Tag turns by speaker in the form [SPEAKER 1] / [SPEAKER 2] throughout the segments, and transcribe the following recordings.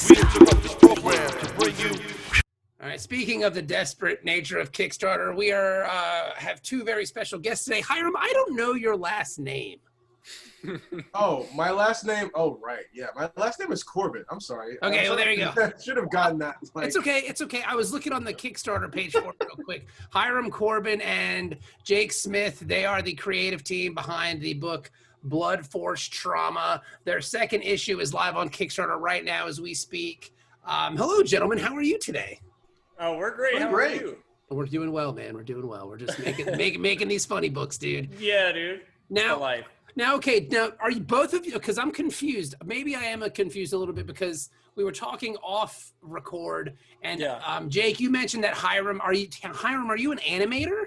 [SPEAKER 1] We interrupt this program to bring you.
[SPEAKER 2] All right. Speaking of the desperate nature of Kickstarter, we have two very special guests today. Hiram, I don't know your last name.
[SPEAKER 3] Oh, my last name. Oh, right. Yeah, my last name is Corbett. I'm sorry.
[SPEAKER 2] Okay, well, there you go.
[SPEAKER 3] I should have gotten that. Like,
[SPEAKER 2] It's okay. It's okay. I was looking on the Kickstarter page for it real quick. Hiram Corbett and Jake Smith, they are the creative team behind the book Blood Force Trauma. Their second issue is live on Kickstarter right now as we speak. Hello, gentlemen. How are you today?
[SPEAKER 4] Oh, we're great. How are you?
[SPEAKER 2] We're doing well, man. We're doing well. We're just making these funny books, dude.
[SPEAKER 4] Yeah, dude.
[SPEAKER 2] Now, okay. Now, are you both of you? Because I'm confused. Maybe I am confused a little bit because we were talking off record, and Jake, you mentioned that Hiram. Are you an animator?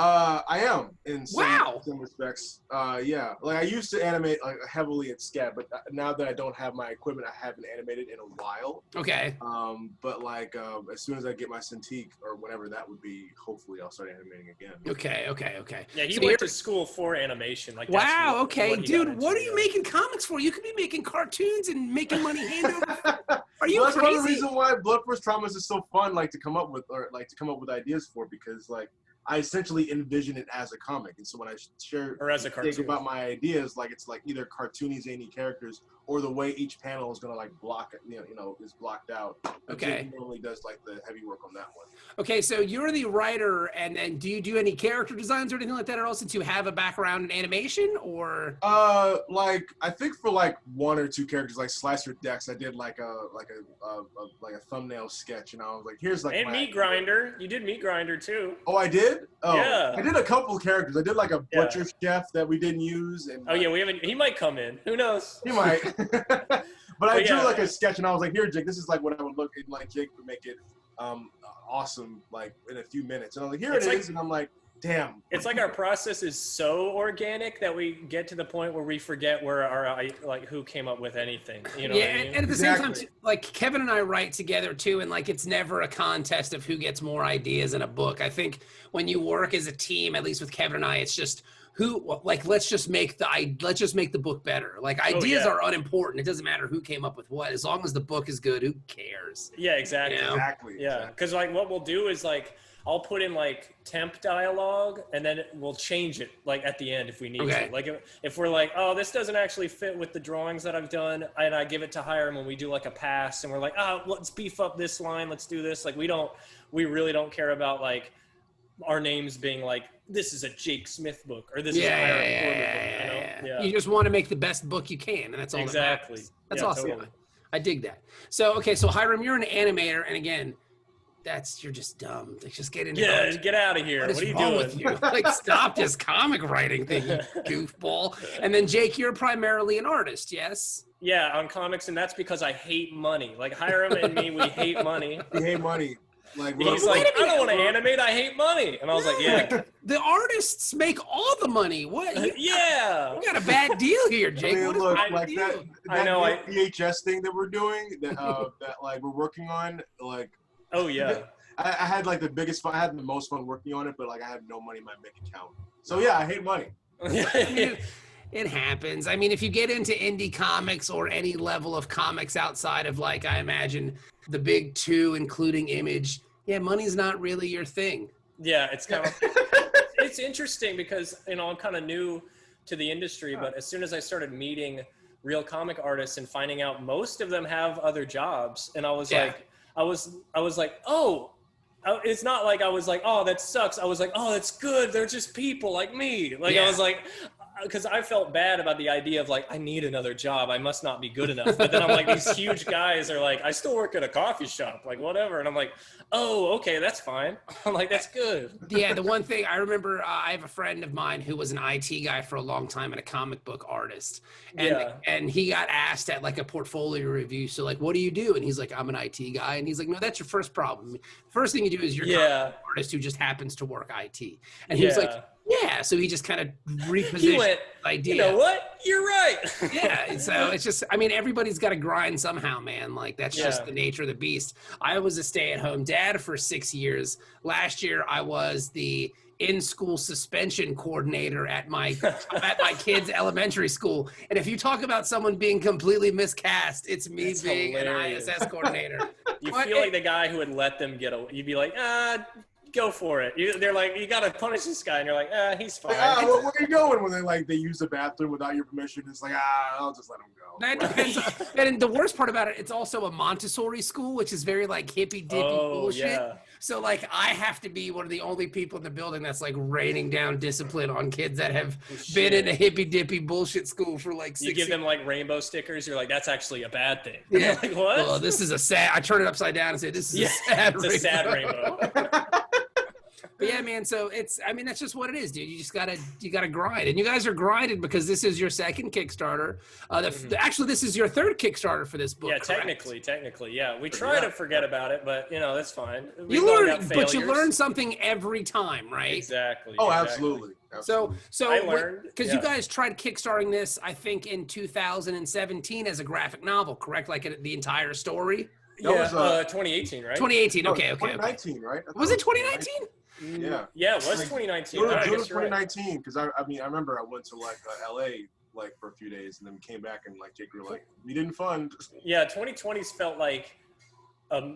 [SPEAKER 3] I am in
[SPEAKER 2] Wow.
[SPEAKER 3] some respects. Yeah, like I used to animate like heavily at SCAD, but now that I don't have my equipment, I haven't animated in a while.
[SPEAKER 2] Okay.
[SPEAKER 3] But like as soon as I get my Cintiq or whatever that would be, hopefully I'll start animating again.
[SPEAKER 2] Okay.
[SPEAKER 4] Yeah, he went to school for animation. Like,
[SPEAKER 2] wow.
[SPEAKER 4] That's
[SPEAKER 2] okay,
[SPEAKER 4] what
[SPEAKER 2] dude. What are you making comics for? You could be making cartoons and making money hand over. Are you
[SPEAKER 3] That's
[SPEAKER 2] crazy?
[SPEAKER 3] one of the reasons why Blood Force Traumas is so fun, like to come up with ideas for, because like I essentially envision it as a comic, and so when I share
[SPEAKER 4] or as a cartoon
[SPEAKER 3] think about my ideas, like it's like either cartoony zany characters or the way each panel is gonna like block it, is blocked out.
[SPEAKER 2] Okay.
[SPEAKER 3] Jake normally does like the heavy work on that one.
[SPEAKER 2] Okay, so you're the writer, and do you do any character designs or anything like that, or else to have a background in animation, or?
[SPEAKER 3] Like I think for like one or two characters, like Slicer Dex, I did like a thumbnail sketch, and I was like, here's like.
[SPEAKER 4] And Meat Grinder, you did Meat Grinder too.
[SPEAKER 3] Oh, I did. Oh,
[SPEAKER 4] yeah.
[SPEAKER 3] I did a couple of characters. I did like a butcher chef that we didn't use, and
[SPEAKER 4] oh yeah, we haven't. He might come in. Who knows?
[SPEAKER 3] He might. But I drew like a sketch, and I was like, here, Jake, this is like what I would look like. Jake would make it awesome, like in a few minutes. And I'm like, here it is, and I'm like, damn.
[SPEAKER 4] It's like our process is so organic that we get to the point where we forget where who came up with anything. You know what I mean?
[SPEAKER 2] And at the same time, like Kevin and I write together too, and like it's never a contest of who gets more ideas in a book. I think when you work as a team, at least with Kevin and I, it's just let's just make the book better. Like ideas are unimportant. It doesn't matter who came up with what, as long as the book is good. Who cares?
[SPEAKER 4] Yeah, exactly.
[SPEAKER 2] You know?
[SPEAKER 3] Exactly.
[SPEAKER 4] Yeah, because like what we'll do is like I'll put in like temp dialogue, and then we'll change it like at the end if we need to. Like if we're like, oh, this doesn't actually fit with the drawings that I've done, and I give it to Hiram when we do like a pass, and we're like, oh, let's beef up this line, let's do this. Like we really don't care about like our names being like, this is a Jake Smith book, or this is a Hiram Corbett book. You know?
[SPEAKER 2] You just want to make the best book you can, and that's all.
[SPEAKER 4] Exactly.
[SPEAKER 2] That's awesome. Totally. I dig that. So Hiram, you're an animator, and again, you're just dumb. Just get into it.
[SPEAKER 4] Get out of here. What are you doing?
[SPEAKER 2] With you? Like, stop this comic writing thing, you goofball. And then Jake, you're primarily an artist, yes?
[SPEAKER 4] Yeah, on comics, and that's because I hate money. Like Hiram and me, we hate money.
[SPEAKER 3] We hate money. Like,
[SPEAKER 4] he's like, I don't want to animate. I hate money. And I was like, yeah.
[SPEAKER 2] The artists make all the money. What?
[SPEAKER 4] You
[SPEAKER 2] got a bad deal here, Jake.
[SPEAKER 3] I mean, look, like that VHS thing that we're doing, that like we're working on, like.
[SPEAKER 4] Oh yeah.
[SPEAKER 3] I had like the biggest fun. I had the most fun working on it, but like I had no money in my bank account. So yeah, I hate money.
[SPEAKER 2] It happens. I mean, if you get into indie comics or any level of comics outside of like, I imagine the big two, including Image, money's not really your thing.
[SPEAKER 4] Yeah, it's kind of, it's interesting because, I'm kind of new to the industry, but as soon as I started meeting real comic artists and finding out most of them have other jobs, and I was like, I was like, oh, it's not like I was like, oh, that sucks. I was like, oh, that's good. They're just people like me. Like, I was like, because I felt bad about the idea of like, I need another job. I must not be good enough. But then I'm like, these huge guys are like, I still work at a coffee shop, like whatever. And I'm like, oh, okay, that's fine. I'm like, that's good.
[SPEAKER 2] Yeah, the one thing I remember, I have a friend of mine who was an IT guy for a long time and a comic book artist. And he got asked at like a portfolio review. So like, what do you do? And he's like, I'm an IT guy. And he's like, no, that's your first problem. First thing you do is you're a comic artist who just happens to work IT. And he was like, Yeah, so he just kind of repositioned
[SPEAKER 4] He went,
[SPEAKER 2] the idea.
[SPEAKER 4] you know what? You're right.
[SPEAKER 2] Yeah, and so it's just, I mean, everybody's got to grind somehow, man. Like, that's just the nature of the beast. I was a stay-at-home dad for 6 years. Last year, I was the in-school suspension coordinator at my kids' elementary school. And if you talk about someone being completely miscast, it's me being hilarious. An ISS coordinator.
[SPEAKER 4] You feel like the guy who would let them get away. You'd be like, go for it. They're like, you got to punish this guy. And you're like, he's fine.
[SPEAKER 3] Like, where are you going when they use the bathroom without your permission? It's like, I'll just let them go.
[SPEAKER 2] That depends. And the worst part about it, it's also a Montessori school, which is very like hippy dippy bullshit. Yeah. So like I have to be one of the only people in the building that's like raining down discipline on kids that have been in a hippy dippy bullshit school for like 6 years.
[SPEAKER 4] You give them like rainbow stickers. You're like, that's actually a bad thing.
[SPEAKER 2] Yeah.
[SPEAKER 4] Like, what?
[SPEAKER 2] Well, this is a sad. I turn it upside down and say, this is a sad rainbow.
[SPEAKER 4] It's a sad rainbow.
[SPEAKER 2] But yeah, man. So I mean, that's just what it is, dude. You just gotta grind, and you guys are grinding because this is your second Kickstarter. Actually, this is your third Kickstarter for this book.
[SPEAKER 4] Yeah,
[SPEAKER 2] correct?
[SPEAKER 4] technically, yeah. We try to forget about it, but that's fine.
[SPEAKER 2] You learn something every time, right?
[SPEAKER 4] Exactly.
[SPEAKER 3] Oh, absolutely.
[SPEAKER 2] So
[SPEAKER 4] I learned
[SPEAKER 2] because you guys tried kickstarting this, I think in 2017 as a graphic novel, correct? Like the entire story.
[SPEAKER 3] That was
[SPEAKER 4] 2018, right?
[SPEAKER 2] 2018.
[SPEAKER 3] no,
[SPEAKER 2] Okay.
[SPEAKER 3] 2019, right?
[SPEAKER 2] Was it 2019?
[SPEAKER 3] Yeah.
[SPEAKER 4] Yeah, it was 2019.
[SPEAKER 3] June of 2019, because I remember I went to like LA like for a few days and then came back and like Jake were like, we didn't fund.
[SPEAKER 4] Yeah, 2020's felt like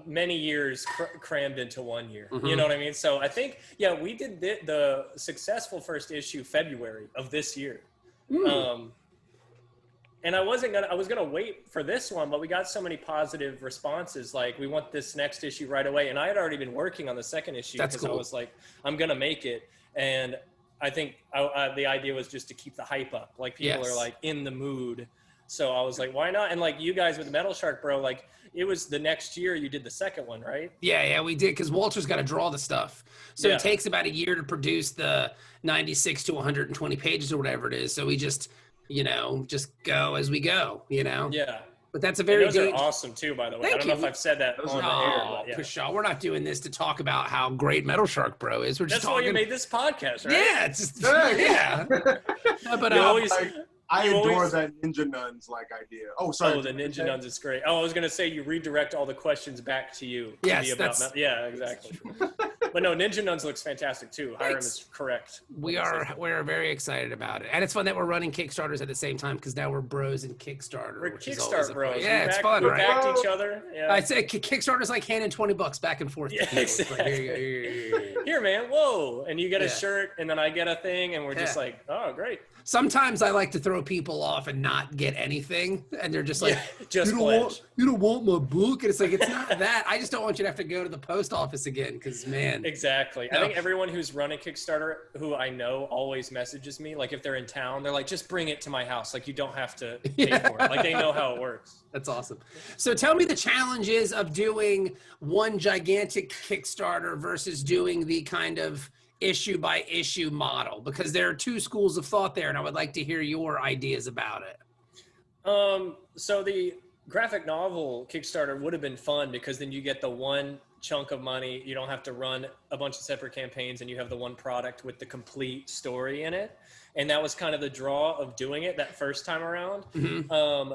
[SPEAKER 4] many years crammed into 1 year.
[SPEAKER 2] Mm-hmm.
[SPEAKER 4] You know what I mean? So I think, we did the successful first issue February of this year. And I was gonna wait for this one, but we got so many positive responses. Like, we want this next issue right away. And I had already been working on the second issue because I was like, I'm gonna make it. And I think the idea was just to keep the hype up. Like, people are like in the mood. So I was like, why not? And like you guys with Metal Shark Bro, like it was the next year you did the second one, right? Yeah,
[SPEAKER 2] we did, because Walter's got to draw the stuff. So it takes about a year to produce the 96 to 120 pages or whatever it is. So we just go as we go, Yeah. But that's a very
[SPEAKER 4] good. Those are awesome too, by the way. I don't know if I've said that on the air. But
[SPEAKER 2] Pshaw, we're not doing this to talk about how great Metal Shark Bro is. We're just
[SPEAKER 4] That's why you made this podcast, right?
[SPEAKER 2] Yeah, it's just yeah. No, but
[SPEAKER 3] I adore that Ninja Nuns like idea. Oh, sorry.
[SPEAKER 4] Oh, the Ninja Nuns is great. Oh, I was gonna say you redirect all the questions back to you.
[SPEAKER 2] Yes,
[SPEAKER 4] yeah, exactly. But no, Ninja Nuns looks fantastic too. Hiram is correct.
[SPEAKER 2] We're very excited about it, and it's fun that we're running Kickstarters at the same time because now we're bros in Kickstarter.
[SPEAKER 4] We're Kickstarter bros.
[SPEAKER 2] Yeah, it's fun,
[SPEAKER 4] right?
[SPEAKER 2] We
[SPEAKER 4] backed each other. Yeah.
[SPEAKER 2] I'd say Kickstarter's like handing $20 back and forth.
[SPEAKER 4] Yeah, exactly. Like, here, man. Whoa, and you get a shirt, and then I get a thing, and we're just like, oh, great.
[SPEAKER 2] Sometimes I like to throw people off and not get anything, and they're just like,
[SPEAKER 4] you
[SPEAKER 2] don't want my book, and it's like, it's not that. I just don't want you to have to go to the post office again, because man.
[SPEAKER 4] Exactly. I think everyone who's running Kickstarter who I know always messages me, like if they're in town, they're like, just bring it to my house. Like you don't have to pay for it. Like they know how it works.
[SPEAKER 2] That's awesome. So tell me the challenges of doing one gigantic Kickstarter versus doing the kind of issue by issue model, because there are two schools of thought there, and I would like to hear your ideas about it.
[SPEAKER 4] So the graphic novel Kickstarter would have been fun because then you get the one chunk of money. You don't have to run a bunch of separate campaigns, and you have the one product with the complete story in it. And that was kind of the draw of doing it that first time around. Mm-hmm.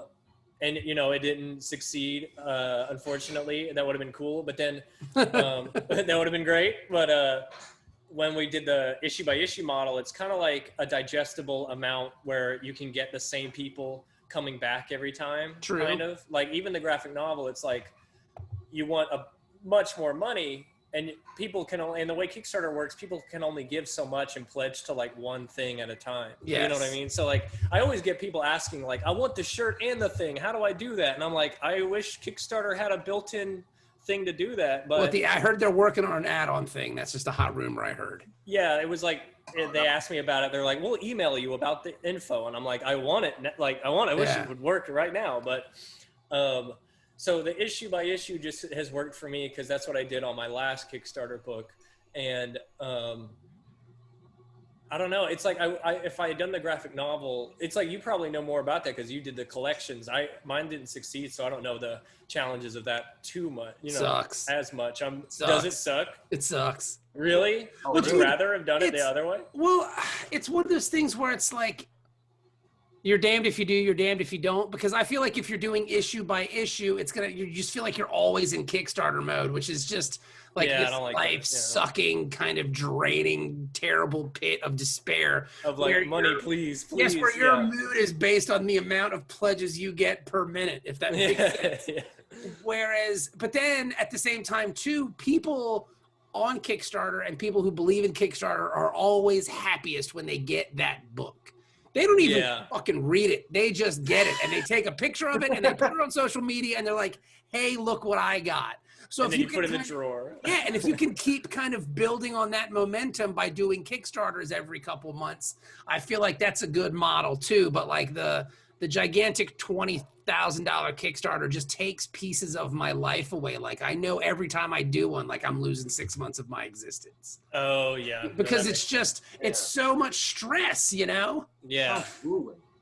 [SPEAKER 4] And it didn't succeed, unfortunately. That would have been cool, but then that would have been great. But when we did the issue by issue model, it's kind of like a digestible amount where you can get the same people coming back every time.
[SPEAKER 2] True.
[SPEAKER 4] Kind of like even the graphic novel, it's like you want a much more money, and people can only, and the way Kickstarter works, people can only give so much and pledge to like one thing at a time.
[SPEAKER 2] Yes.
[SPEAKER 4] You know what I mean? So like I always get people asking like, I want the shirt and the thing. How do I do that? And I'm like, I wish Kickstarter had a built-in thing to do that, but
[SPEAKER 2] I heard they're working on an add-on thing. That's just a hot rumor I heard.
[SPEAKER 4] Yeah, it was like they asked me about it. They're like, "We'll email you about the info," and I'm like, "I want it. I wish it would work right now." But so the issue by issue just has worked for me because that's what I did on my last Kickstarter book, and I don't know. It's like if I had done the graphic novel, it's like you probably know more about that because you did the collections. Mine didn't succeed, so I don't know the challenges of that too much. You know,
[SPEAKER 2] Sucks.
[SPEAKER 4] as much.
[SPEAKER 2] Sucks.
[SPEAKER 4] Does it suck?
[SPEAKER 2] It sucks.
[SPEAKER 4] Really?
[SPEAKER 3] Oh,
[SPEAKER 4] Would
[SPEAKER 3] really?
[SPEAKER 4] you rather have done it the other way?
[SPEAKER 2] Well, it's one of those things where it's like you're damned if you do, you're damned if you don't. Because I feel like if you're doing issue by issue, you just feel like you're always in Kickstarter mode, which is just like this life-sucking, kind of draining, terrible pit of despair.
[SPEAKER 4] Of like, money, please.
[SPEAKER 2] Yes, where your mood is based on the amount of pledges you get per minute, if that makes sense. Yeah. Whereas, but then at the same time, too, people on Kickstarter and people who believe in Kickstarter are always happiest when they get that book. They don't even fucking read it. They just get it, and they take a picture of it, and they put it on social media, and they're like, hey, look what I got. So
[SPEAKER 4] and
[SPEAKER 2] if
[SPEAKER 4] then
[SPEAKER 2] you
[SPEAKER 4] put it in the drawer.
[SPEAKER 2] Yeah, and if you can keep kind of building on that momentum by doing Kickstarters every couple months, I feel like that's a good model too. But like the gigantic $20,000 Kickstarter just takes pieces of my life away. Like I know every time I do one, like I'm losing 6 months of my existence.
[SPEAKER 4] Oh yeah.
[SPEAKER 2] Because it's just it's so much stress, you know?
[SPEAKER 4] Yeah.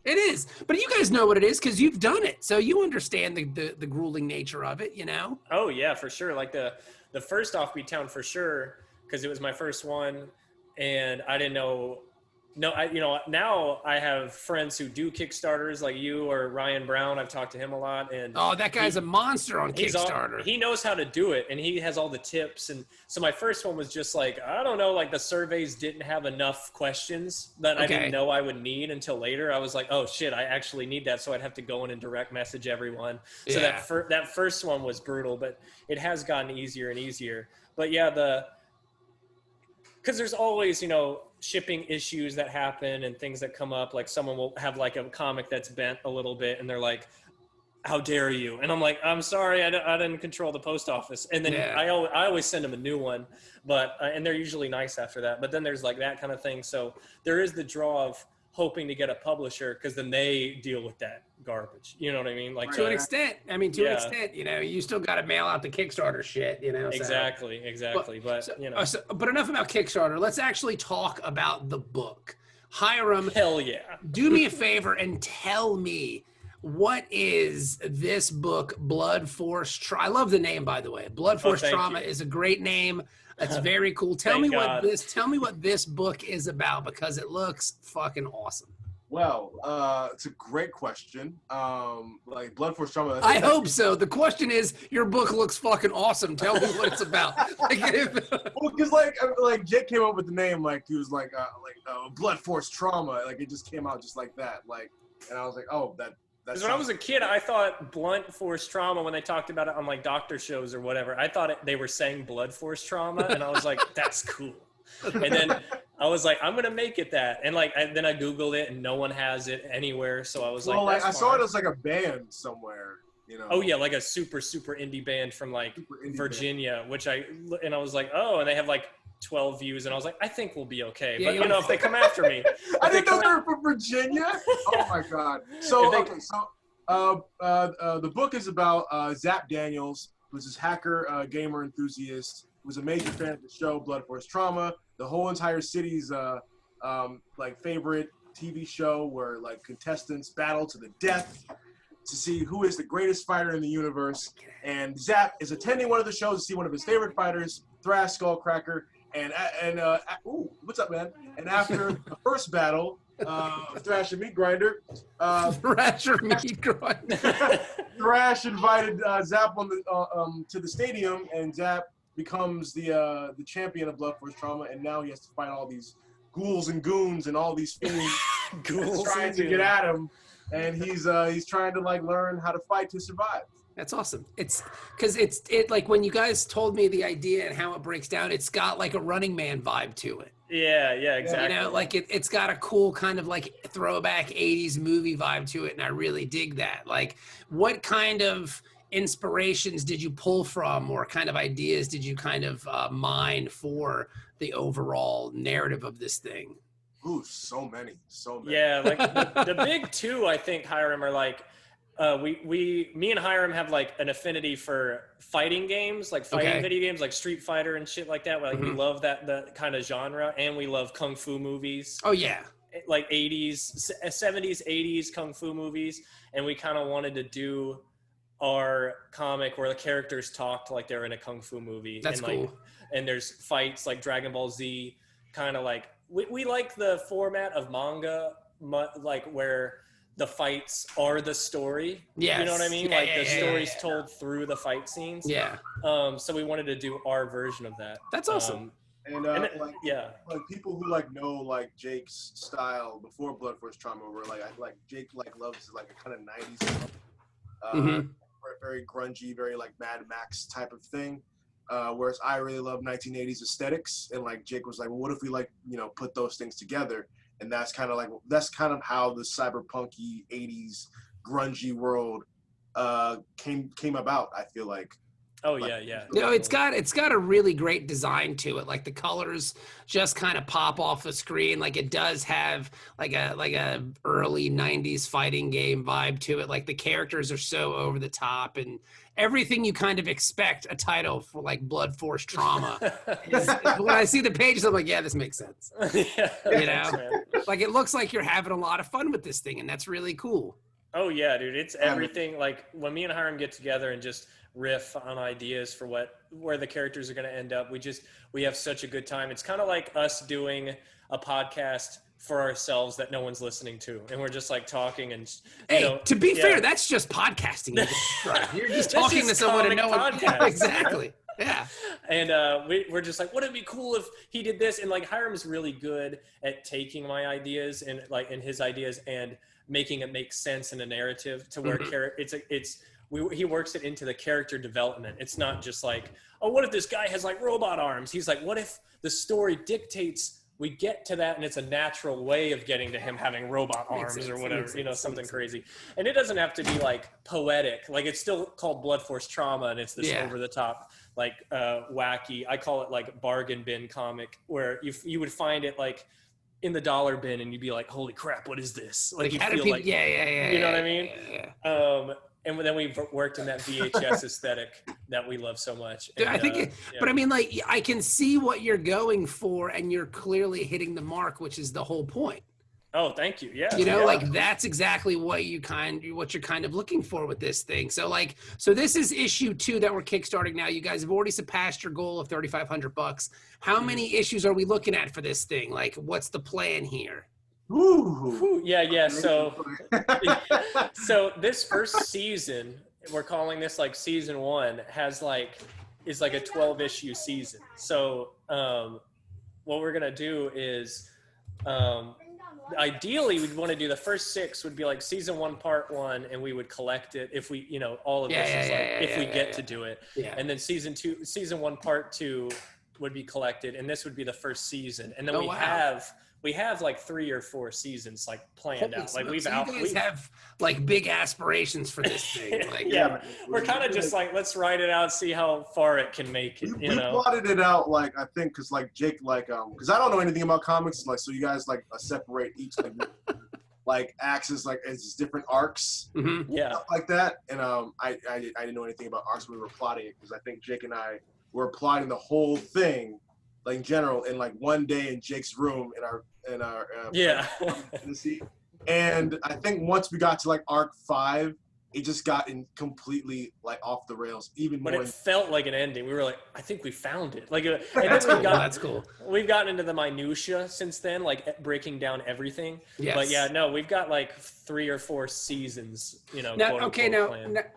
[SPEAKER 2] It is, but you guys know what it is because you've done it, so you understand the grueling nature of it, you know.
[SPEAKER 4] Oh yeah, for sure. Like the first Offbeat Town for sure, because it was my first one, and I didn't know. No, now I have friends who do Kickstarters like you or Ryan Brown. I've talked to him a lot, and
[SPEAKER 2] that guy's a monster on Kickstarter.
[SPEAKER 4] He knows how to do it, and he has all the tips. And so my first one was just like, I don't know, like the surveys didn't have enough questions that I didn't know I would need until later. I was like, oh shit, I actually need that. So I'd have to go in and direct message everyone. So that first one was brutal, but it has gotten easier and easier. But yeah, because there's always, shipping issues that happen and things that come up. Like someone will have like a comic that's bent a little bit and they're like, how dare you? And I'm like, I'm sorry, I didn't control the post office. And then I always send them a new one, but and they're usually nice after that. But then there's like that kind of thing. So there is the draw of hoping to get a publisher because then they deal with that garbage. You know what I mean? Like
[SPEAKER 2] to an extent. I mean, to an extent, you still got to mail out the Kickstarter shit,
[SPEAKER 4] Exactly.
[SPEAKER 2] But enough about Kickstarter. Let's actually talk about the book. Hiram,
[SPEAKER 4] hell yeah.
[SPEAKER 2] Do me a favor and tell me, what is this book, Blood Force Trauma? I love the name, by the way. Blood Force Trauma is a great name. That's very cool. Tell me what this book is about because it looks fucking awesome.
[SPEAKER 3] Well, it's a great question. Like Blood Force Trauma.
[SPEAKER 2] I hope so. The question is, your book looks fucking awesome. Tell me what it's about.
[SPEAKER 3] Well, because like Jake came up with the name, like he was like Blood Force Trauma. Like it just came out just like that. Like, and I was like, oh, that's.
[SPEAKER 4] Because when I was a kid, I thought blunt force trauma, when they talked about it on like doctor shows or whatever, I thought they were saying blood force trauma. And I was like, that's cool. And then I was like, I'm going to make it that. And then I Googled it and no one has it anywhere. So I was like,
[SPEAKER 3] I saw it as like a band somewhere,
[SPEAKER 4] Oh yeah. Like a super, super indie band from like Virginia, which I was like, oh, and they have like 12 views, and I was like, I think we'll be okay.
[SPEAKER 2] Yeah,
[SPEAKER 4] but if they come after me,
[SPEAKER 3] I didn't know they were from Virginia. Oh my god! So the book is about Zap Daniels, who's this hacker, gamer enthusiast, who's a major fan of the show Blood Force Trauma. The whole entire city's like favorite TV show where like contestants battle to the death to see who is the greatest fighter in the universe. And Zap is attending one of the shows to see one of his favorite fighters, Thrash Skullcracker. And ooh, what's up, man? And after the first battle, Thrasher Meat Grinder,
[SPEAKER 2] Thrasher Meat Grinder,
[SPEAKER 3] Thrash invited Zap to the stadium, and Zap becomes the champion of Blood Force Trauma, and now he has to fight all these ghouls and goons and all these fiends trying to get at him, and he's trying to like learn how to fight to survive.
[SPEAKER 2] That's awesome. It's because it like when you guys told me the idea and how it breaks down, it's got like a Running Man vibe to it.
[SPEAKER 4] Yeah, exactly.
[SPEAKER 2] Like it's got a cool kind of like throwback 80s movie vibe to it, and I really dig that. Like, what kind of inspirations did you pull from, or kind of ideas did you kind of mine for the overall narrative of this thing?
[SPEAKER 3] Ooh, so many.
[SPEAKER 4] Yeah, like the big two, I think, Hiram, are like, me and Hiram have like an affinity for fighting games, like fighting video games, like Street Fighter and shit like that. Like we love the kind of genre, and we love kung fu movies.
[SPEAKER 2] Oh yeah,
[SPEAKER 4] like 80s, 70s, 80s kung fu movies, and we kind of wanted to do our comic where the characters talked like they're in a kung fu movie.
[SPEAKER 2] That's
[SPEAKER 4] and
[SPEAKER 2] cool.
[SPEAKER 4] Like, and there's fights like Dragon Ball Z, kind of like we like the format of manga, like where the fights are the story.
[SPEAKER 2] Yes.
[SPEAKER 4] You know what I mean?
[SPEAKER 2] Yeah,
[SPEAKER 4] like the story's told through the fight scenes.
[SPEAKER 2] Yeah.
[SPEAKER 4] So we wanted to do our version of that.
[SPEAKER 2] That's awesome.
[SPEAKER 3] Like people who like know like Jake's style before Blood Force Trauma, where like Jake like loves like a kind of 90s, very grungy, very like Mad Max type of thing. Whereas I really love 1980s aesthetics, and like Jake was like, well, what if we like put those things together? And that's kind of how the cyberpunky 80s grungy world came about. I feel like.
[SPEAKER 4] Oh yeah.
[SPEAKER 2] No, it's got a really great design to it. Like the colors just kind of pop off the screen. Like it does have like a early 90s fighting game vibe to it. Like the characters are so over the top, and everything you kind of expect a title for like Blood Force Trauma. When I see the pages, I'm like, yeah, this makes sense. Like it looks like you're having a lot of fun with this thing, and that's really cool.
[SPEAKER 4] Oh yeah, dude, it's everything. Like when me and Hiram get together and just riff on ideas for where the characters are going to end up, we have such a good time. It's kind of like us doing a podcast for ourselves that no one's listening to, and we're just like talking and
[SPEAKER 2] to be fair, that's just podcasting. You're just talking to someone and no one. Yeah, exactly. Yeah.
[SPEAKER 4] And we're just like, wouldn't it be cool if he did this? And like Hiram's really good at taking my ideas and his ideas and making it make sense in a narrative to where he works it into the character development. It's not just like, oh, what if this guy has like robot arms? He's like, what if the story dictates we get to that and it's a natural way of getting to him having robot arms or whatever, something crazy. And it doesn't have to be like poetic. Like it's still called Blood Force Trauma, and it's this over the top, like wacky. I call it like bargain bin comic, where you would find it like in the dollar bin and you'd be like, holy crap, what is this? Like you feel like, you know what I mean?
[SPEAKER 2] Yeah.
[SPEAKER 4] And then we've worked in that VHS aesthetic that we love so much. And,
[SPEAKER 2] I think, but I mean, like, I can see what you're going for, and you're clearly hitting the mark, which is the whole point.
[SPEAKER 4] Oh, thank you. Yeah.
[SPEAKER 2] Like that's exactly what you're kind of looking for with this thing. So this is issue 2 that we're kickstarting now. You guys have already surpassed your goal of $3,500. How many issues are we looking at for this thing? Like, what's the plan here?
[SPEAKER 3] Ooh.
[SPEAKER 4] Yeah. So this first season, we're calling this like season 1, is like a 12 issue season. So what we're gonna do is ideally we'd want to do the first 6 would be like season 1 part 1, and we would collect it if we all of this is like if we get to do it. Yeah. And then season 1 part 2 would be collected, and this would be the first season. And then we have like 3 or 4 seasons like planned out. Like we
[SPEAKER 2] have like big aspirations for this thing. Like,
[SPEAKER 4] we're kind of just like, let's write it out, see how far it can make it.
[SPEAKER 3] We plotted it out, like I think, because like Jake, like because I don't know anything about comics, like so you guys like separate each like acts as like as different arcs, stuff like that. And I didn't know anything about arcs when we were plotting it, because I think Jake and I were plotting the whole thing, like in general, in like one day in Jake's room in our and I think once we got to like arc 5, it just got completely like off the rails even more.
[SPEAKER 4] But it felt like an ending. We were like, I think we found it. Like, and then
[SPEAKER 2] that's cool.
[SPEAKER 4] We've gotten into the minutia since then, like breaking down everything. Yes. But we've got like 3 or 4 seasons.
[SPEAKER 2] Now,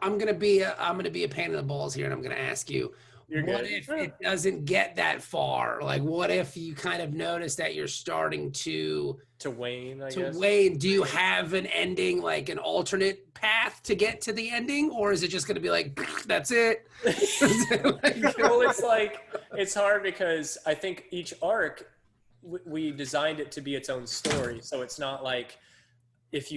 [SPEAKER 2] I'm gonna be a pain in the balls here, and I'm gonna ask you. What if it doesn't get that far? Like, what if you kind of notice that you're starting to
[SPEAKER 4] wane?
[SPEAKER 2] Do you have an ending, like an alternate path to get to the ending, or is it just going to be like, that's it?
[SPEAKER 4] Well, it's hard because I think each arc we designed it to be its own story, so it's not like if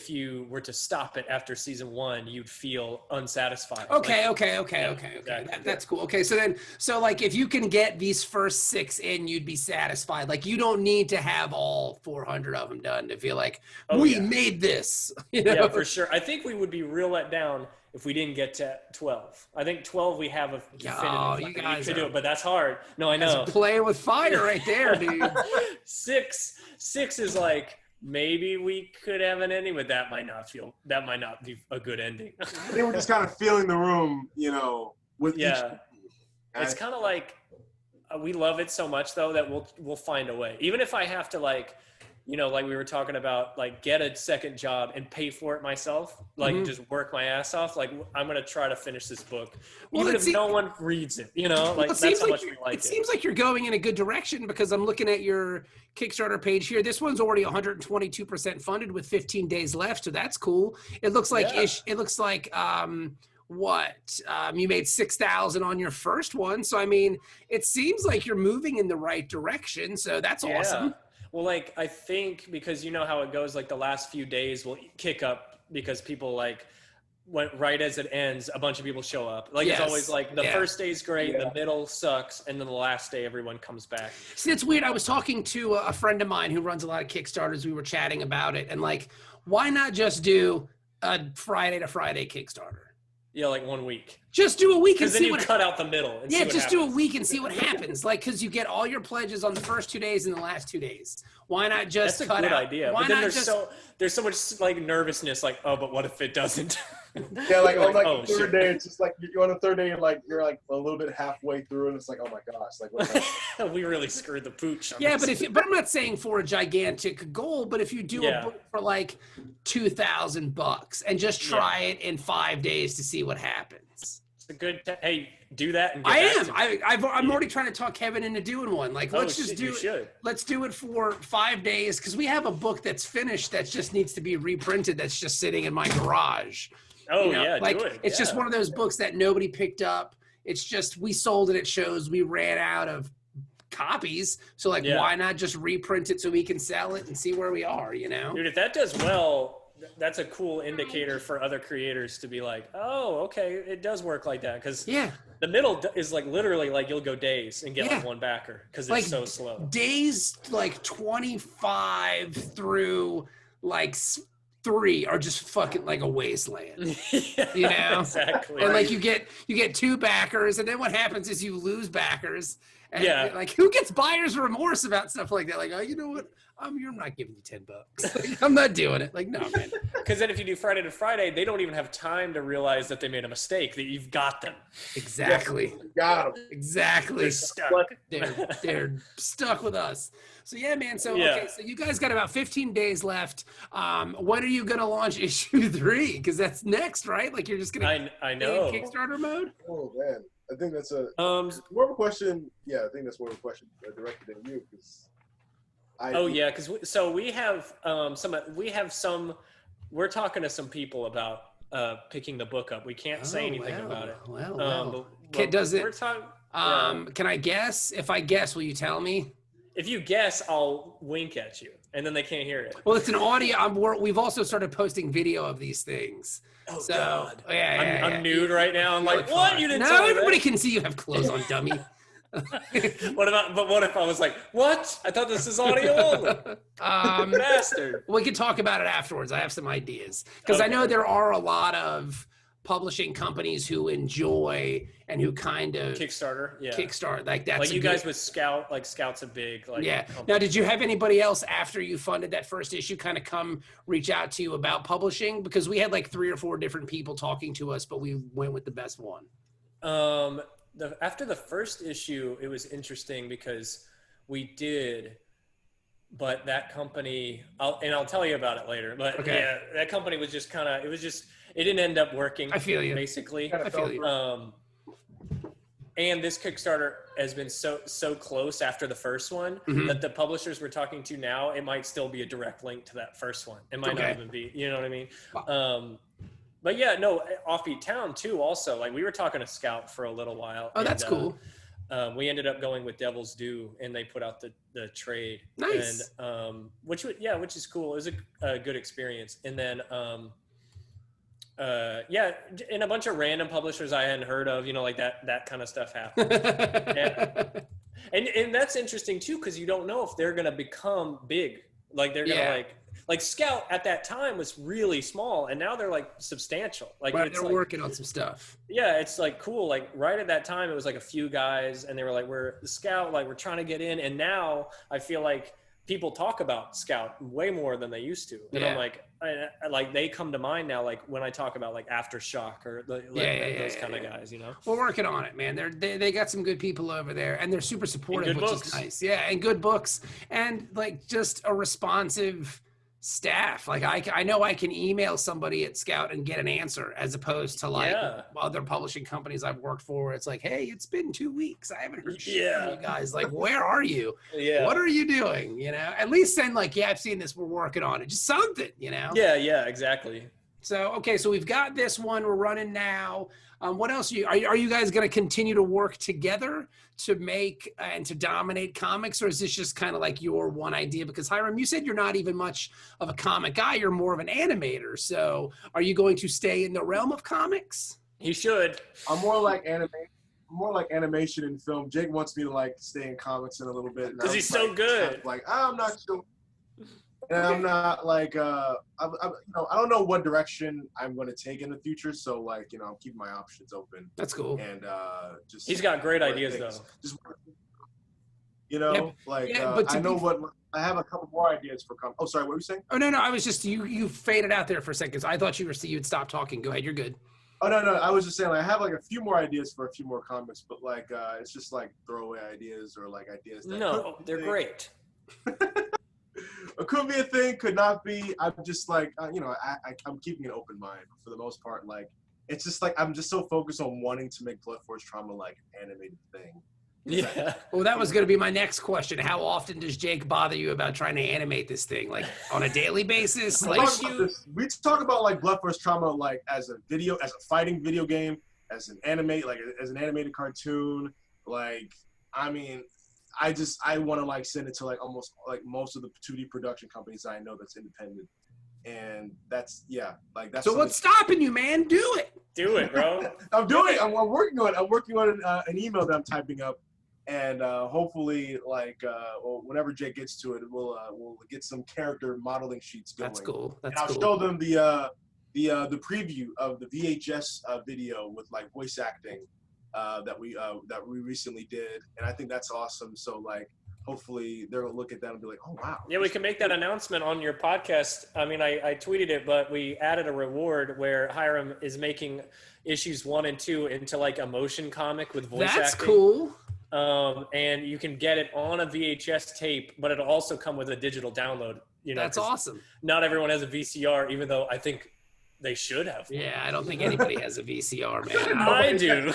[SPEAKER 4] you were to stop it after season 1, you'd feel unsatisfied.
[SPEAKER 2] Okay.
[SPEAKER 4] Exactly.
[SPEAKER 2] That's cool. Okay, so like if you can get these first 6 in, you'd be satisfied. Like you don't need to have all 400 of them done to feel like we made this. You know?
[SPEAKER 4] Yeah, for sure. I think we would be real let down if we didn't get to 12. I think 12 we have a definitive.
[SPEAKER 2] You guys
[SPEAKER 4] to do it, but that's hard. No, I know.
[SPEAKER 2] Playing with fire right there, dude.
[SPEAKER 4] 6 is like, maybe we could have an ending, but that might not be a good ending.
[SPEAKER 3] I think we're just kind of feeling the room, you know, with each.
[SPEAKER 4] It's kind of like we love it so much though that we'll find a way. Even if I have to like, you know, like we were talking about, like get a second job and pay for it myself, like just work my ass off. Like I'm gonna try to finish this book, even if no one reads it. You know, like that's how much we like it.
[SPEAKER 2] It seems like you're going in a good direction because I'm looking at your Kickstarter page here. This one's already 122% funded with 15 days left, so that's cool. It looks like you made 6,000 on your first one, so I mean, it seems like you're moving in the right direction. So that's awesome.
[SPEAKER 4] Well, like, I think because you know how it goes, like the last few days will kick up because people like right as it ends, a bunch of people show up. Like it's always like the first day's great, the middle sucks, and then the last day everyone comes back.
[SPEAKER 2] See, it's weird. I was talking to a friend of mine who runs a lot of Kickstarters. We were chatting about it, and like, why not just do a Friday to Friday Kickstarter?
[SPEAKER 4] Yeah, like 1 week.
[SPEAKER 2] Just do a week and see
[SPEAKER 4] what. Because then you cut out the middle. And see what
[SPEAKER 2] just
[SPEAKER 4] happens.
[SPEAKER 2] do a week and see what happens. Like, because you get all your pledges on the first 2 days and the last 2 days. Why not just cut out?
[SPEAKER 4] That's a good idea. But then there's so much like nervousness. Like, oh, but what if it doesn't?
[SPEAKER 3] Yeah, like on like the third day, it's just like you're on the third day and like you're like a little bit halfway through, and it's like, oh my gosh, like what
[SPEAKER 4] we really screwed the pooch.
[SPEAKER 2] But I'm not saying for a gigantic goal, but if you do a book for like $2,000 and just try it in 5 days to see what happens.
[SPEAKER 4] It's a good. Hey, do that. And I'm
[SPEAKER 2] already trying to talk Kevin into doing one. Like, let's just do it. Let's do it for 5 days because we have a book that's finished that just needs to be reprinted. That's just sitting in my garage.
[SPEAKER 4] Oh,
[SPEAKER 2] like,
[SPEAKER 4] do it.
[SPEAKER 2] It's just one of those books that nobody picked up. It's just we sold it at shows. We ran out of copies. So, like, why not just reprint it so we can sell it and see where we are, you know?
[SPEAKER 4] Dude, if that does well, that's a cool indicator for other creators to be like, oh, okay, it does work like that. Because the middle is like literally like you'll go days and get like one backer because it's like so slow.
[SPEAKER 2] Days like 25 through like 3 are just fucking like a wasteland. You know?
[SPEAKER 4] Exactly.
[SPEAKER 2] And like you get 2 backers, and then what happens is you lose backers. And like, who gets buyer's remorse about stuff like that? Like, oh, you know what? You're not giving you $10. Like, I'm not doing it. Like, no, man.
[SPEAKER 4] Because then if you do Friday to Friday, they don't even have time to realize that they made a mistake, that you've got them.
[SPEAKER 2] Exactly.
[SPEAKER 3] you got them.
[SPEAKER 2] Exactly.
[SPEAKER 4] They're stuck.
[SPEAKER 2] They're stuck with us. So, yeah, man. So, okay, so you guys got about 15 days left. When are you going to launch issue 3? Because that's next, right? Like, you're just going to
[SPEAKER 4] I know.
[SPEAKER 2] in Kickstarter mode?
[SPEAKER 3] Oh, man. I think that's more of a question. Yeah, I think that's more of a question directed at you because.
[SPEAKER 4] We have we're talking to some people about picking the book up. We can't say anything about it. Can I guess? If I guess, will you tell me? If you guess, I'll wink at you, and then they can't hear it.
[SPEAKER 2] Well, it's an audio. We've also started posting video of these things.
[SPEAKER 4] Oh,
[SPEAKER 2] so,
[SPEAKER 4] God.
[SPEAKER 2] I'm
[SPEAKER 4] nude right now. I'm like, what? You didn't
[SPEAKER 2] No,
[SPEAKER 4] tell me
[SPEAKER 2] everybody
[SPEAKER 4] that?
[SPEAKER 2] can see you have clothes on, dummy.
[SPEAKER 4] What if I was like, what? I thought this is audio only. Bastard.
[SPEAKER 2] We can talk about it afterwards. I have some ideas. Because I know there are a lot of publishing companies who enjoy and who kind of
[SPEAKER 4] Kickstarter.
[SPEAKER 2] Like that's
[SPEAKER 4] like you guys with Scout, like Scout's a big like company.
[SPEAKER 2] Now, did you have anybody else after you funded that first issue kind of come reach out to you about publishing? Because we had like 3 or 4 different people talking to us, but we went with the best one.
[SPEAKER 4] After the first issue, it was interesting because we did, but that company, I'll tell you about it later, but that company was just it didn't end up working.
[SPEAKER 2] I feel you.
[SPEAKER 4] Basically.
[SPEAKER 2] I feel you.
[SPEAKER 4] And this Kickstarter has been so close after the first one that the publishers we're talking to now, it might still be a direct link to that first one. It might not even be, you know what I mean? Wow. But yeah, no, Offbeat Town too. Also, like we were talking to Scout for a little while.
[SPEAKER 2] Oh, that's cool.
[SPEAKER 4] we ended up going with Devil's Due, and they put out the trade.
[SPEAKER 2] Nice.
[SPEAKER 4] And which is cool. It was a good experience. And then and a bunch of random publishers I hadn't heard of, like that kind of stuff happened. and that's interesting too, because you don't know if they're gonna become big. Like they're gonna like Scout at that time was really small, and now they're like substantial. Like
[SPEAKER 2] right, they're working on some stuff.
[SPEAKER 4] Yeah, it's like cool. Like right at that time, it was like a few guys, and they were like, "We're the Scout, like we're trying to get in." And now I feel like people talk about Scout way more than they used to. And I'm like, like they come to mind now, like when I talk about like Aftershock or those kind of guys,
[SPEAKER 2] We're working on it, man. They got some good people over there, and they're super supportive, which is nice. Yeah, and good books, and like just a responsive staff. Like I know I can email somebody at Scout and get an answer, as opposed to like other publishing companies I've worked for where it's like, hey, it's been 2 weeks, I haven't heard shit from you guys. Like, where are you? What are you doing? At least send like, I've seen this, we're working on it, just something.
[SPEAKER 4] Yeah, exactly.
[SPEAKER 2] So okay, so we've got this one we're running now. What else are you guys going to continue to work together to make and to dominate comics, or is this just kind of like your one idea? Because Hiram, you said you're not even much of a comic guy; you're more of an animator. So, are you going to stay in the realm of comics?
[SPEAKER 4] He should.
[SPEAKER 3] I'm more like animation and film. Jake wants me to like stay in comics in a little bit
[SPEAKER 4] because he's so good.
[SPEAKER 3] Like I'm not sure. And I'm not like I don't know what direction I'm going to take in the future. So like I'm keeping my options open.
[SPEAKER 2] That's cool.
[SPEAKER 3] And just
[SPEAKER 4] he's got great ideas though.
[SPEAKER 3] Just I know what I have a couple more ideas for. Oh, sorry, what were you saying?
[SPEAKER 2] Oh no, I was just you faded out there for a second. So I thought you'd stop talking. Go ahead, you're good.
[SPEAKER 3] Oh no, I was just saying like I have like a few more ideas for a few more comics, but like it's just like throwaway ideas or like ideas that
[SPEAKER 4] they're great.
[SPEAKER 3] It could be a thing, could not be. I'm just like, I'm keeping an open mind for the most part. Like, it's just like I'm just so focused on wanting to make Blood Force Trauma like an animated thing.
[SPEAKER 4] Yeah.
[SPEAKER 2] Well, that was going to be my next question. How often does Jake bother you about trying to animate this thing? Like on a daily basis?
[SPEAKER 3] We talk about like Blood Force Trauma like as a fighting video game, as an animated cartoon. Like, I mean, I want to like send it to like almost like most of the 2D production companies I know that's independent, and that's. So
[SPEAKER 2] what's stopping you, man? Do it,
[SPEAKER 4] bro.
[SPEAKER 3] I'm doing it. I'm working on it. I'm working on an email that I'm typing up, and hopefully whenever Jake gets to it, we'll get some character modeling sheets going.
[SPEAKER 2] That's cool.
[SPEAKER 3] I'll show them the preview of the VHS video with like voice acting. That we recently did, and I think that's awesome. So like, hopefully they're gonna look at that and be like, oh wow.
[SPEAKER 4] Yeah, we can make that announcement on your podcast. I mean, I tweeted it, but we added a reward where Hiram is making issues 1 and 2 into like a motion comic with voice acting.
[SPEAKER 2] That's cool.
[SPEAKER 4] And you can get it on a VHS tape, but it'll also come with a digital download.
[SPEAKER 2] That's awesome.
[SPEAKER 4] Not everyone has a VCR, even though I think they should have.
[SPEAKER 2] Yeah, I don't think anybody has a VCR, man.
[SPEAKER 4] I do.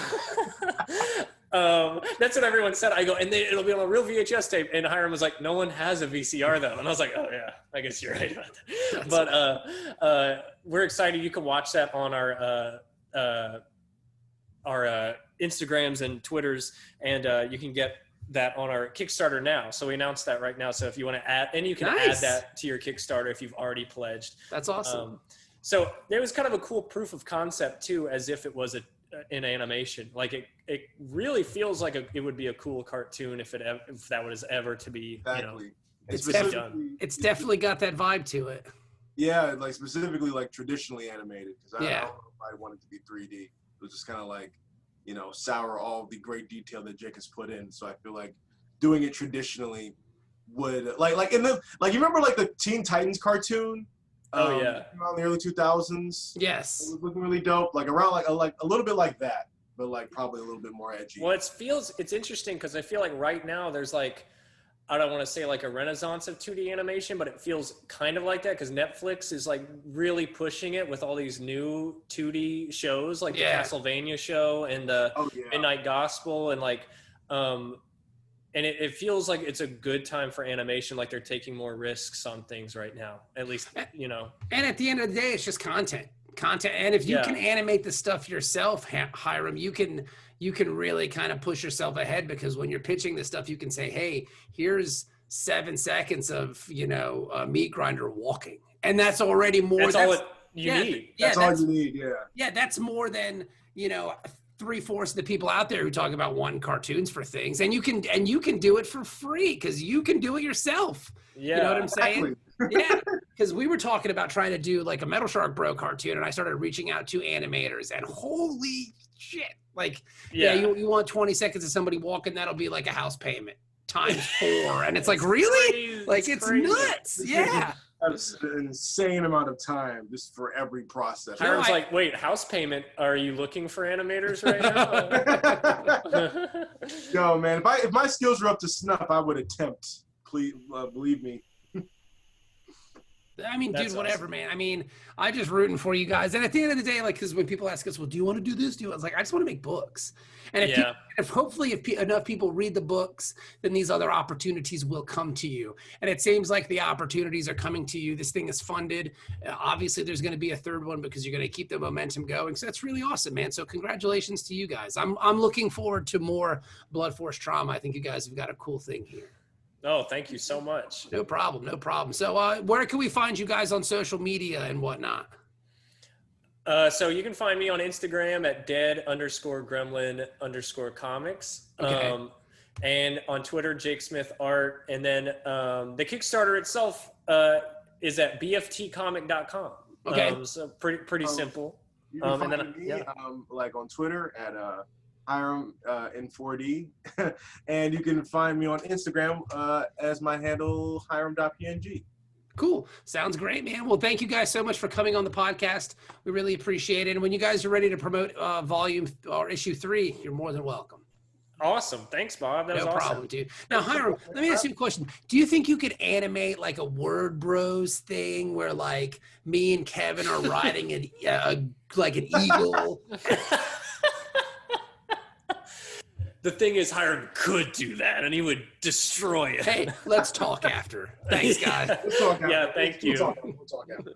[SPEAKER 4] That's what everyone said. I go, and it'll be on a real VHS tape. And Hiram was like, no one has a VCR though. And I was like, oh yeah, I guess you're right about that. But we're excited. You can watch that on our Instagrams and Twitters, and you can get that on our Kickstarter now. So we announced that right now. So if you want to add, and you can add that to your Kickstarter if you've already pledged.
[SPEAKER 2] That's awesome.
[SPEAKER 4] So there was kind of a cool proof of concept too, as if it was an animation. Like it really feels like it would be a cool cartoon if that was ever to be.
[SPEAKER 3] Exactly.
[SPEAKER 2] It's definitely got that vibe to it.
[SPEAKER 3] Yeah, like specifically like traditionally animated, because I don't know if I want it to be 3D. It was just kind of like, sour all the great detail that Jake has put in. So I feel like doing it traditionally would like in the you remember like the Teen Titans cartoon.
[SPEAKER 4] Oh yeah,
[SPEAKER 3] around the early 2000s.
[SPEAKER 2] Yes,
[SPEAKER 3] it was looking really dope. Like around like a little bit like that, but like probably a little bit more edgy.
[SPEAKER 4] Well, it's interesting because I feel like right now there's like, I don't want to say like a renaissance of 2D animation, but it feels kind of like that because Netflix is like really pushing it with all these new 2D shows like the Castlevania show and the Midnight Gospel and like and it feels like it's a good time for animation. Like they're taking more risks on things right now, at least, And
[SPEAKER 2] at the end of the day, it's just content. And if you can animate the stuff yourself, Hiram, you can you can really kind of push yourself ahead, because when you're pitching this stuff, you can say, hey, here's 7 seconds of, you know, a meat grinder walking. And that's already more.
[SPEAKER 4] That's all you need.
[SPEAKER 3] That's all you need. Yeah.
[SPEAKER 2] Yeah. That's more than, you know, 3/4 of the people out there who talk about wanting cartoons for things. And you can do it for free, because you can do it yourself.
[SPEAKER 4] Yeah.
[SPEAKER 2] You know what I'm saying?
[SPEAKER 3] Exactly.
[SPEAKER 2] Yeah. Because we were talking about trying to do like a Metal Shark Bro cartoon, and I started reaching out to animators, and holy shit. Like, yeah, you want 20 seconds of somebody walking, that'll be like a house payment times 4. And it's like, really?
[SPEAKER 4] Crazy.
[SPEAKER 2] Like, it's
[SPEAKER 4] crazy.
[SPEAKER 2] nuts. Yeah.
[SPEAKER 3] That's an insane amount of time just for every process.
[SPEAKER 4] Hiram's like, wait, house payment? Are you looking for animators right now?
[SPEAKER 3] Yo, man, if my skills were up to snuff, I would attempt. Please, believe me.
[SPEAKER 2] I mean,
[SPEAKER 4] That's
[SPEAKER 2] dude, whatever,
[SPEAKER 4] awesome.
[SPEAKER 2] man. I mean, I'm just rooting for you guys. And at the end of the day, like, because when people ask us, well, do you want to do this? I was like, I just want to make books. And if hopefully enough people read the books, then these other opportunities will come to you. And it seems like the opportunities are coming to you. This thing is funded. Obviously, there's going to be a third one, because you're going to keep the momentum going. So that's really awesome, man. So congratulations to you guys. I'm looking forward to more Blood Force Trauma. I think you guys have got a cool thing here.
[SPEAKER 4] Oh, thank you so much.
[SPEAKER 2] No problem. No problem. So where can we find you guys on social media and whatnot?
[SPEAKER 4] So you can find me on Instagram at dead_gremlin_comics.
[SPEAKER 2] Okay.
[SPEAKER 4] And on Twitter, Jake Smith Art. And then the Kickstarter itself is at bftcomic.com.
[SPEAKER 2] Okay.
[SPEAKER 4] So pretty simple.
[SPEAKER 3] You can
[SPEAKER 4] And
[SPEAKER 3] find
[SPEAKER 4] then,
[SPEAKER 3] me like on Twitter at Hiram in 4D, and you can find me on Instagram as my handle Hiram.png.
[SPEAKER 2] Cool. Sounds great, man. Well, thank you guys so much for coming on the podcast. We really appreciate it. And when you guys are ready to promote volume or issue 3, you're more than welcome.
[SPEAKER 4] Awesome. Thanks, Bob. That was
[SPEAKER 2] No
[SPEAKER 4] awesome.
[SPEAKER 2] problem, dude. Now, Hiram, let me ask you a question. Do you think you could animate like a Word Bros thing where like me and Kevin are riding like an eagle?
[SPEAKER 4] The thing is, Hiram could do that, and he would destroy it.
[SPEAKER 2] Hey, let's talk after. Thanks, guys.
[SPEAKER 3] We'll talk after.
[SPEAKER 4] Yeah, thank you.
[SPEAKER 3] We'll talk after.